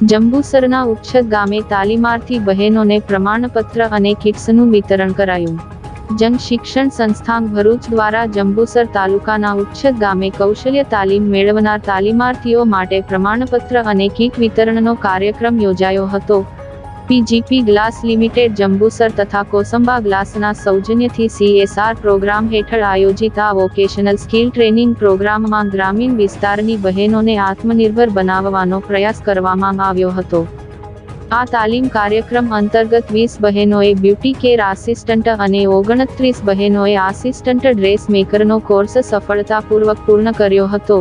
જંબુસરના ઉચ્છદ ગામે તાલીમાર્થી બહેનોને પ્રમાણપત્ર અને કિટ્સનું વિતરણ કરાયું. જન શિક્ષણ સંસ્થાન ભરૂચ દ્વારા જંબુસર તાલુકાના ઉચ્છદ ગામે કૌશલ્ય તાલીમ મેળવનાર તાલીમાર્થીઓ માટે પ્રમાણપત્ર અને કીટ વિતરણનો કાર્યક્રમ યોજાયો હતો. પીજીપી ગ્લાસ લિમિટેડ જંબુસર તથા કોસંબા ગ્લાસના સૌજન્યથી CSR પ્રોગ્રામ હેઠળ આયોજિત આ વોકેશનલ સ્કિલ ટ્રેનિંગ પ્રોગ્રામમાં ગ્રામીણ વિસ્તારની બહેનોને આત્મનિર્ભર બનાવવાનો પ્રયાસ કરવામાં આવ્યો હતો. આ તાલીમ કાર્યક્રમ અંતર્ગત 20 બહેનોએ બ્યુટી કેર આસિસ્ટન્ટ અને 29 બહેનોએ આસિસ્ટન્ટ ડ્રેસ મેકરનો કોર્સ સફળતાપૂર્વક પૂર્ણ કર્યો હતો.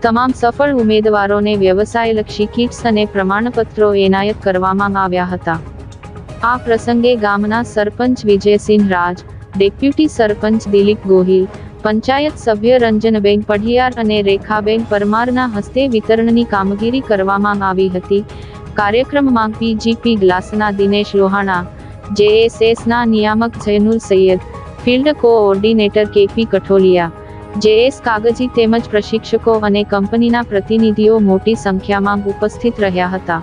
તમામ સફળ ઉમેદવારોને વ્યવસાયલક્ષી કિટ્સ અને પ્રમાણપત્રો એનાયત કરવામાં આવ્યા હતા. આ પ્રસંગે ગામના સરપંચ વિજયસિંહ રાજ, ડેપ્યુટી સરપંચ દિલીપ ગોહિલ, પંચાયત સભ્ય રંજનબેન પઢિયાર અને રેખાબેન પરમારના હસ્તે વિતરણની કામગીરી કરવામાં આવી હતી. કાર્યક્રમમાં પીજીપી ગ્લાસના દિનેશ લોહાણા, JSSના નિયામક Zainul Syed, field coordinator KP Katholiya, JS Kagzi તેમજ પ્રશિક્ષકો અને કંપનીના પ્રતિનિધિઓ મોટી સંખ્યામાં ઉપસ્થિત રહ્યા હતા.